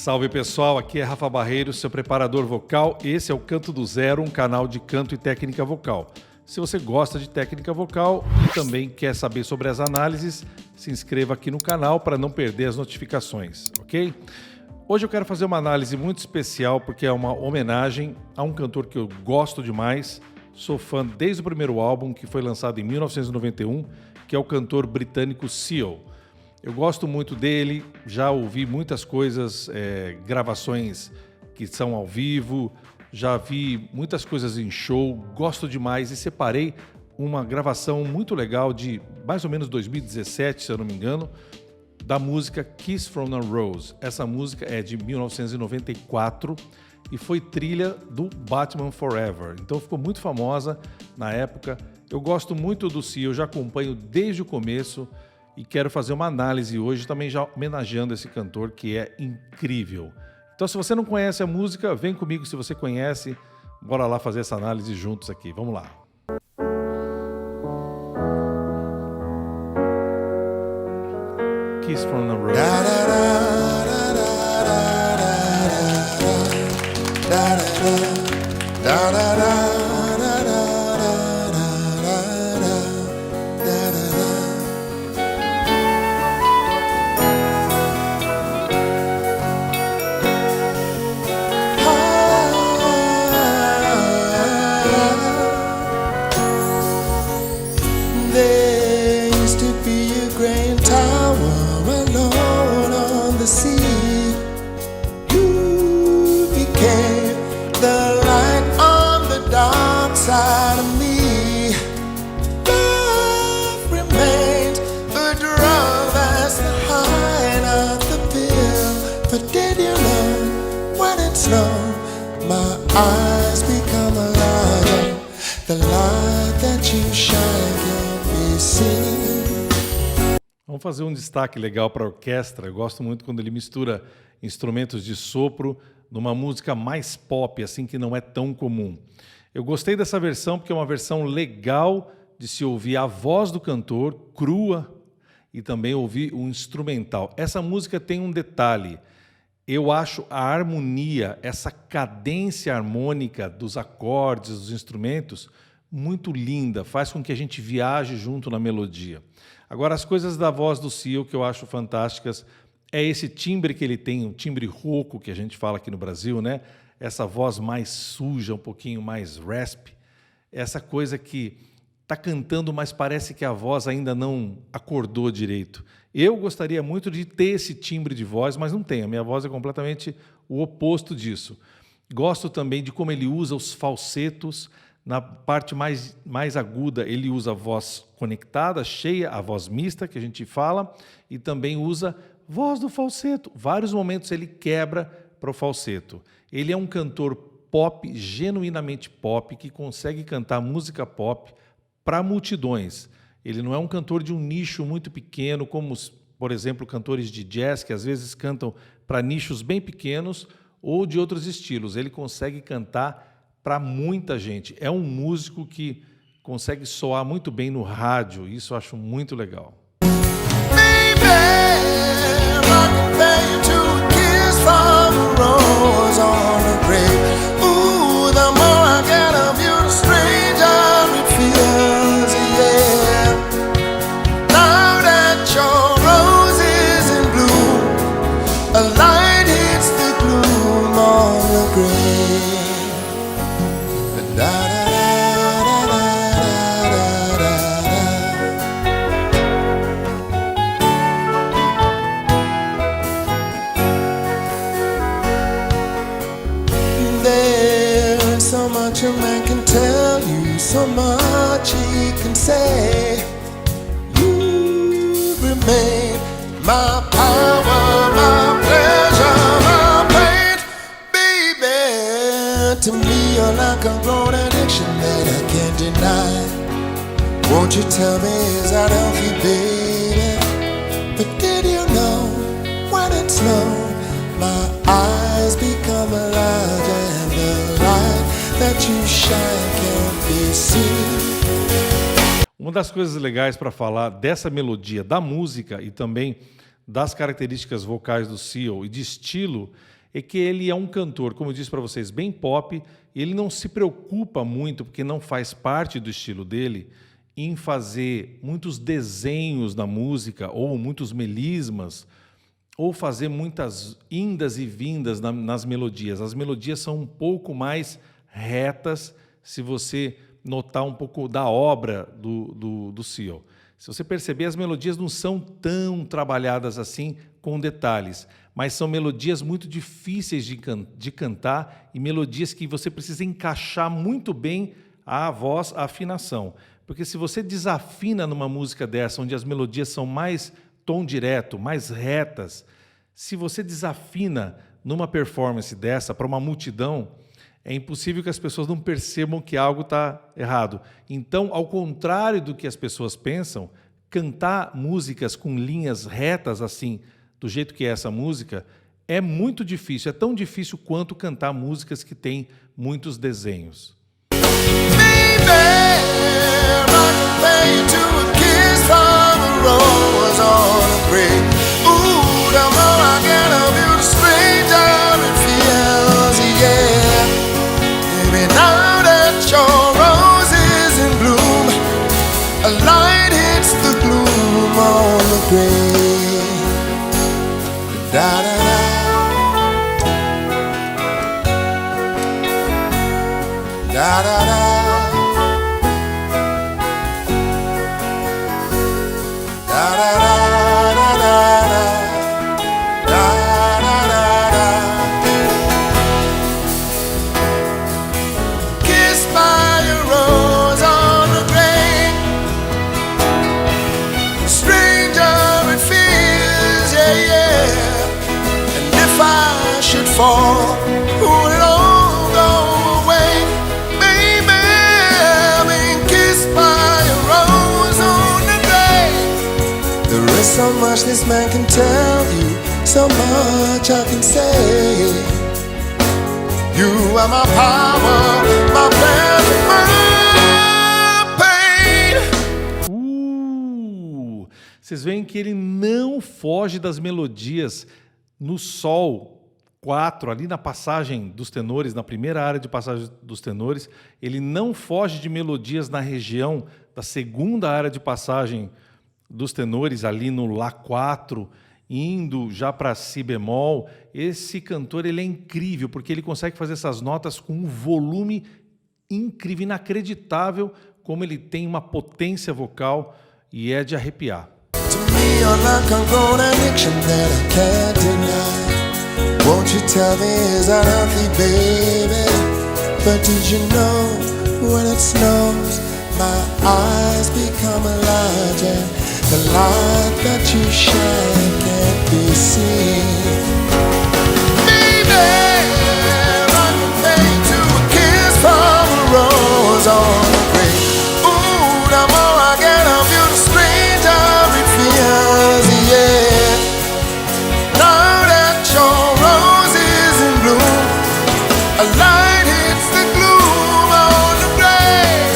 Salve pessoal, aqui é Rafa Barreiro, seu preparador vocal. Esse é o Canto do Zero, um canal de canto e técnica vocal. Se você gosta de técnica vocal e também quer saber sobre as análises, se inscreva aqui no canal para não perder as notificações, ok? Hoje eu quero fazer uma análise muito especial porque é uma homenagem a um cantor que eu gosto demais, sou fã desde o primeiro álbum, que foi lançado em 1991, que é o cantor britânico Seal. Eu gosto muito dele, já ouvi muitas coisas, gravações que são ao vivo, já vi muitas coisas em show, gosto demais e separei uma gravação muito legal de mais ou menos 2017, se eu não me engano, da música Kiss from a Rose. Essa música é de 1994 e foi trilha do Batman Forever, então ficou muito famosa na época. Eu gosto muito do Seal, já acompanho desde o começo, e quero fazer uma análise hoje também já homenageando esse cantor que é incrível. Então se você não conhece a música, vem comigo se você conhece. Bora lá fazer essa análise juntos aqui. Vamos lá. Kiss from a Rose. Side of me, love remains a drug that's the height of the pill. But did you know when it's low, my eyes become a light. The light that you shine can't be seen. Vamos fazer um destaque legal para a orquestra. Eu gosto muito quando ele mistura instrumentos de sopro numa música mais pop, assim, que não é tão comum. Eu gostei dessa versão porque é uma versão legal de se ouvir a voz do cantor, crua, e também ouvir o instrumental. Essa música tem um detalhe. Eu acho a harmonia, essa cadência harmônica dos acordes, dos instrumentos, muito linda. Faz com que a gente viaje junto na melodia. Agora, as coisas da voz do Seal que eu acho fantásticas é esse timbre que ele tem, um timbre rouco que a gente fala aqui no Brasil, né? Essa voz mais suja, um pouquinho mais rasp, essa coisa que está cantando, mas parece que a voz ainda não acordou direito. Eu gostaria muito de ter esse timbre de voz, mas não tenho. A minha voz é completamente o oposto disso. Gosto também de como ele usa os falsetos. Na parte mais aguda, ele usa a voz conectada, cheia, a voz mista, que a gente fala, e também usa voz do falseto. Vários momentos ele quebra para o falseto. Ele é um cantor pop, genuinamente pop, que consegue cantar música pop para multidões. Ele não é um cantor de um nicho muito pequeno, como, por exemplo, cantores de jazz, que às vezes cantam para nichos bem pequenos ou de outros estilos. Ele consegue cantar para muita gente. É um músico que consegue soar muito bem no rádio. Isso eu acho muito legal. Rose on the grave. Ooh, the more I get of you, the stranger it feels, yeah. Now that your rose is in bloom, a light hits the gloom on the grave. Da da da da da da so much a man can tell you, so much he can say. You remain my power, my pleasure, my pain. Baby, to me you're like a grown addiction that I can't deny. Won't you tell me, is that healthy, baby? But did you know when it's low, my eyes become a light, and the light that you shine can't be seen. Uma das coisas legais para falar dessa melodia, da música e também das características vocais do Seal e de estilo é que ele é um cantor, como eu disse para vocês, bem pop, e ele não se preocupa muito, porque não faz parte do estilo dele, em fazer muitos desenhos na música, ou muitos melismas, ou fazer muitas indas e vindas nas melodias. As melodias são um pouco mais retas, se você notar um pouco da obra do Seal. Se você perceber, as melodias não são tão trabalhadas assim, com detalhes, mas são melodias muito difíceis de cantar e melodias que você precisa encaixar muito bem a voz, a afinação. Porque se você desafina numa música dessa, onde as melodias são mais tom direto, mais retas, se você desafina numa performance dessa para uma multidão, é impossível que as pessoas não percebam que algo está errado. Então, ao contrário do que as pessoas pensam, cantar músicas com linhas retas assim, do jeito que é essa música, é muito difícil. É tão difícil quanto cantar músicas que têm muitos desenhos. So much this man can tell you, so much I can say. You are my power, my pleasure, my pain. Vocês veem que ele não foge das melodias no Sol 4, ali na passagem dos tenores, na primeira área de passagem dos tenores, ele não foge de melodias na região da segunda área de passagem dos tenores, ali no Lá 4, indo já para Si bemol. Esse cantor ele é incrível, porque ele consegue fazer essas notas com um volume incrível, inacreditável, como ele tem uma potência vocal e é de arrepiar. To me you're like a grown addiction that I can't deny. Won't you tell me is that healthy, baby? But did you know when it snows my eyes become larger? The light that you shine can't be seen. Baby, run away to a kiss from a rose on the grave. Ooh, the more I get of you, the stranger it feels, yeah. Now that your rose is in bloom, a light hits the gloom on the grave.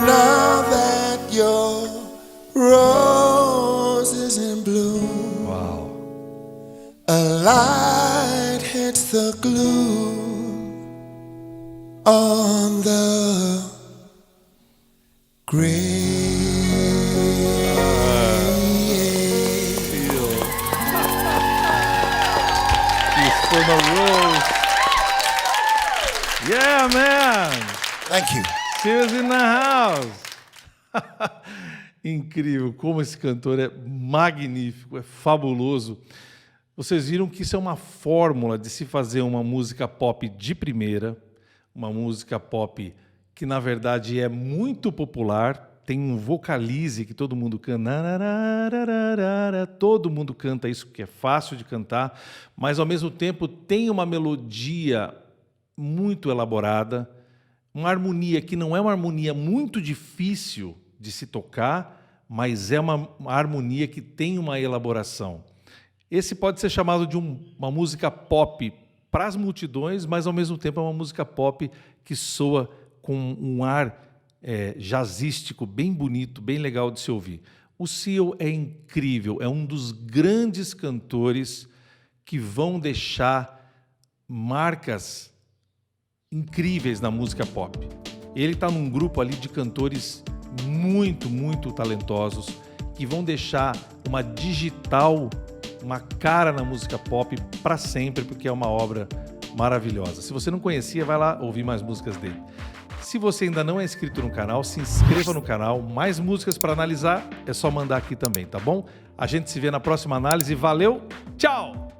Now that your rose is in bloom, Uau! a light hits the gloom on the grave. For the rose. Yeah, man! Thank you. Seals in the house. Incrível, como esse cantor é magnífico, é fabuloso. Vocês viram que isso é uma fórmula de se fazer uma música pop de primeira, uma música pop que, na verdade, é muito popular, tem um vocalize que todo mundo canta, todo mundo canta isso, que é fácil de cantar, mas, ao mesmo tempo, tem uma melodia muito elaborada, uma harmonia que não é uma harmonia muito difícil de se tocar, mas é uma harmonia que tem uma elaboração. Esse pode ser chamado de uma música pop para as multidões, mas ao mesmo tempo é uma música pop que soa com um ar jazzístico, bem bonito, bem legal de se ouvir. O Seal é incrível, é um dos grandes cantores que vão deixar marcas incríveis na música pop. Ele está num grupo ali de cantores muito, muito talentosos que vão deixar uma digital, uma cara na música pop para sempre, porque é uma obra maravilhosa. Se você não conhecia, vai lá ouvir mais músicas dele. Se você ainda não é inscrito no canal, se inscreva no canal. Mais músicas para analisar, é só mandar aqui também, tá bom? A gente se vê na próxima análise. Valeu, tchau!